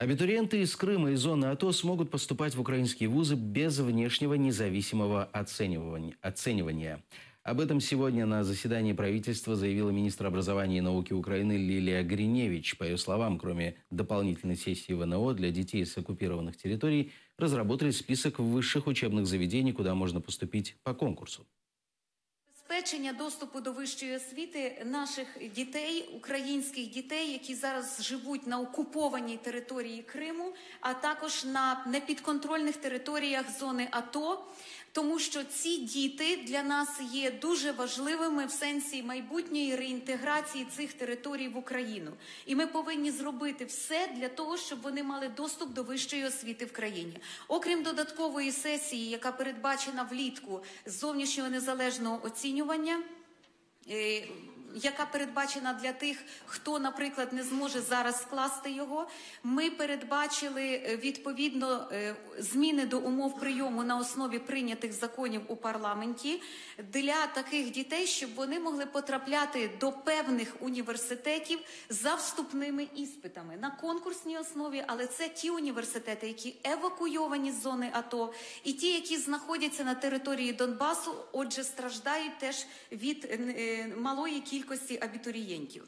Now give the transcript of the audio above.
Абитуриенты из Крыма и зоны АТО смогут поступать в украинские вузы без внешнего независимого оценивания. Об этом сегодня на заседании правительства заявила министр образования и науки Украины Лилия Гриневич. По ее словам, кроме дополнительной сессии ВНО для детей с оккупированных территорий, разработали список высших учебных заведений, куда можно поступить по конкурсу. Забезпечення доступу до вищої освіти наших дітей, українських дітей, які зараз живуть на окупованій території Криму, а також на непідконтрольних територіях зони АТО, тому що ці діти для нас є дуже важливими в сенсі майбутньої реінтеграції цих територій в Україну. І ми повинні зробити все для того, щоб вони мали доступ до вищої освіти в країні. Окрім додаткової сесії, яка передбачена влітку з зовнішнього незалежного оцінювання, яка передбачена для тих, хто, наприклад, не зможе зараз скласти його, ми передбачили, відповідно, зміни до умов прийому на основі прийнятих законів у парламенті для таких дітей, щоб вони могли потрапляти до певних університетів за вступними іспитами на конкурсній основі, але це ті університети, які евакуйовані з зони АТО, і ті, які знаходяться на території Донбасу, отже, страждають теж від малої кількості абітурієнтів.